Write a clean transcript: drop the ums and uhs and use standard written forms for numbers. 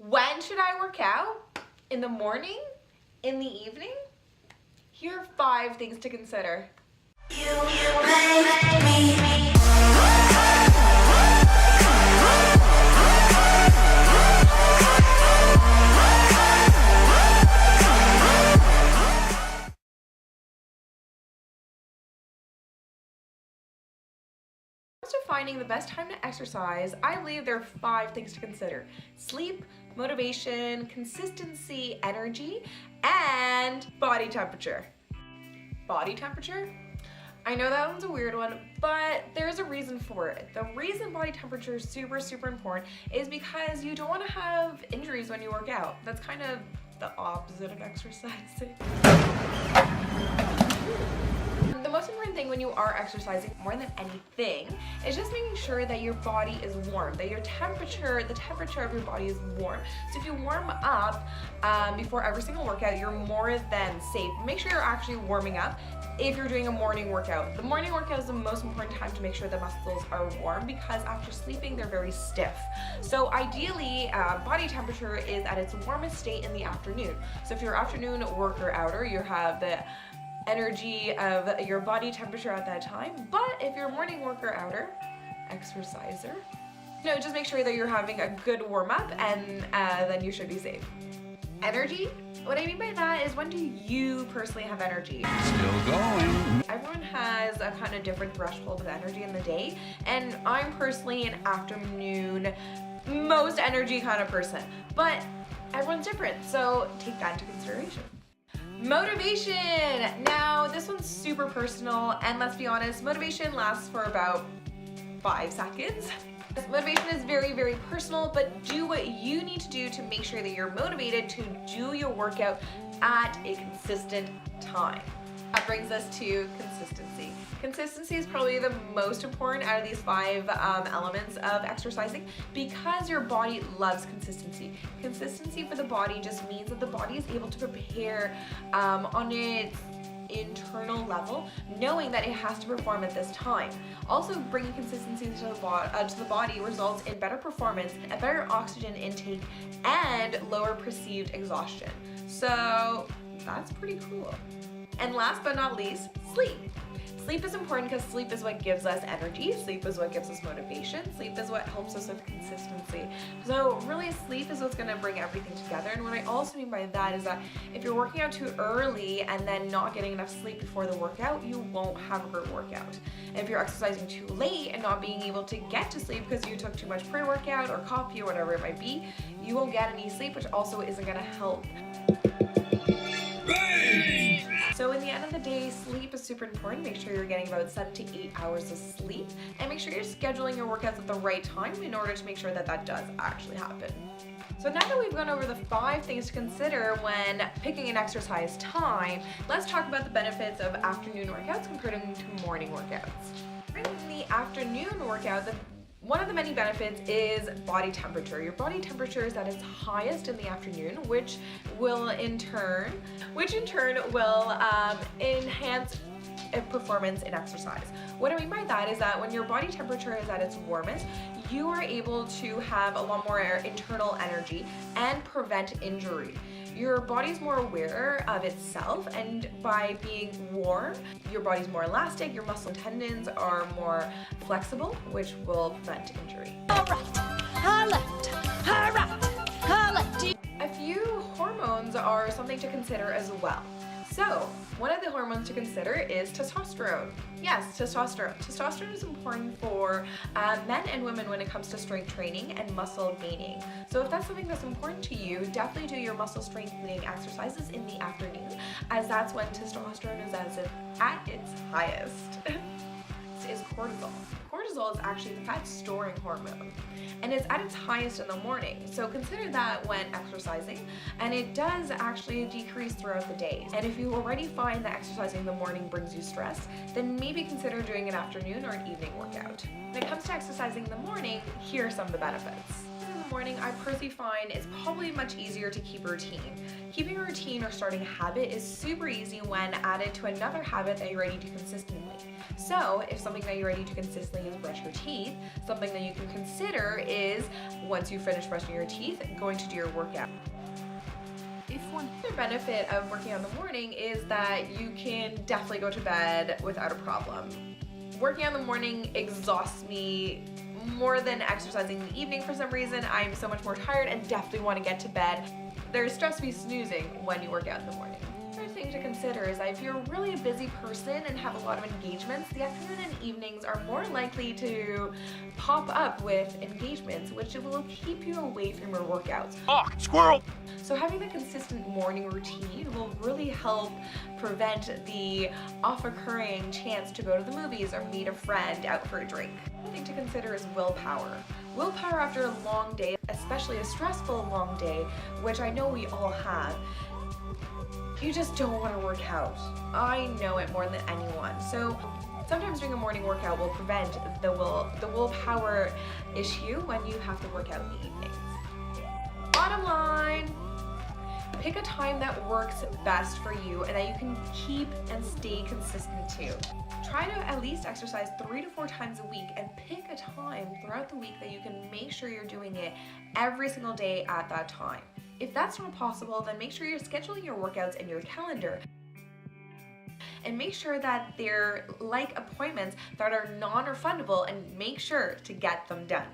When should I work out? In the morning? In the evening? Here are 5 things to consider. To finding the best time to exercise, I believe there are 5 things to consider: sleep, motivation, consistency, energy, and body temperature. Body temperature? I know that one's a weird one, but there's a reason for it. The reason body temperature is super important is because you don't want to have injuries when you work out. That's kind of the opposite of exercising. The most important thing when you are exercising, more than anything, is just making sure that your body is warm, that the temperature of your body is warm. So if you warm up before every single workout, you're more than safe. Make sure you're actually warming up if you're doing a morning workout. The morning workout is the most important time to make sure the muscles are warm, because after sleeping, they're very stiff. So ideally, body temperature is at its warmest state in the afternoon. So if you're an afternoon worker outer, you have the energy of your body temperature at that time. But if you're a morning worker outer, exerciser, just make sure that you're having a good warm up, and then you should be safe. Energy? What I mean by that is, when do you personally have energy? Still going. Everyone has a kind of different threshold of energy in the day, and I'm personally an afternoon, most energy kind of person, but everyone's different, so take that into consideration. Motivation. Now, this one's super personal, and let's be honest, motivation lasts for about 5 seconds. Motivation is very personal, but do what you need to do to make sure that you're motivated to do your workout at a consistent time. That brings us to consistency. Consistency is probably the most important out of these 5 elements of exercising, because your body loves consistency. Consistency for the body just means that the body is able to prepare on its internal level, knowing that it has to perform at this time. Also, bringing consistency to the body results in better performance, a better oxygen intake, and lower perceived exhaustion. So that's pretty cool. And last but not least, sleep. Sleep is important because sleep is what gives us energy, sleep is what gives us motivation, sleep is what helps us with consistency. So really, sleep is what's going to bring everything together. And what I also mean by that is that if you're working out too early and then not getting enough sleep before the workout, you won't have a great workout. If you're exercising too late and not being able to get to sleep because you took too much pre-workout or coffee or whatever it might be, you won't get any sleep, which also isn't going to help. So in the end of the day, sleep is super important. Make sure you're getting about 7 to 8 hours of sleep, and make sure you're scheduling your workouts at the right time in order to make sure that that does actually happen. So now that we've gone over the 5 things to consider when picking an exercise time, let's talk about the benefits of afternoon workouts compared to morning workouts. In the afternoon workout, one of the many benefits is body temperature. Your body temperature is at its highest in the afternoon, which in turn will enhance performance in exercise. What I mean by that is that when your body temperature is at its warmest, you are able to have a lot more internal energy and prevent injury. Your body's more aware of itself, and by being warm, your body's more elastic, your muscle and tendons are more flexible, which will prevent injury. All right, her left, her right, her left. A few hormones are something to consider as well. So, one of the hormones to consider is testosterone. Yes, testosterone. Testosterone is important for men and women when it comes to strength training and muscle gaining. So if that's something that's important to you, definitely do your muscle strengthening exercises in the afternoon, as that's when testosterone is at its highest. Is cortisol. Cortisol is actually the fat storing hormone, and it's at its highest in the morning. So consider that when exercising, and it does actually decrease throughout the day. And if you already find that exercising in the morning brings you stress, then maybe consider doing an afternoon or an evening workout. When it comes to exercising in the morning, here are some of the benefits. morning, I personally find it's probably much easier to keep a routine. Keeping a routine or starting a habit is super easy when added to another habit that you're ready to consistently. So if something that you're ready to consistently is brush your teeth, something that you can consider is, once you finish brushing your teeth, going to do your workout. One other benefit of working out in the morning is that you can definitely go to bed without a problem. Working out in the morning exhausts me more than exercising in the evening for some reason. I'm so much more tired and definitely want to get to bed. There's stress-free snoozing when you work out in the morning. Another thing to consider is that if you're really a busy person and have a lot of engagements, the afternoon and evenings are more likely to pop up with engagements, which will keep you away from your workouts. Ah, squirrel! So having a consistent morning routine will really help prevent the off-occurring chance to go to the movies or meet a friend out for a drink. Another thing to consider is willpower. Willpower after a long day, especially a stressful long day, which I know we all have, you just don't want to work out. I know it more than anyone. So sometimes doing a morning workout will prevent the willpower issue when you have to work out in the evenings. Bottom line, pick a time that works best for you and that you can keep and stay consistent to. Try to at least exercise 3 to 4 times a week and pick a time throughout the week that you can make sure you're doing it every single day at that time. If that's not possible, then make sure you're scheduling your workouts in your calendar. And make sure that they're like appointments that are non-refundable and make sure to get them done.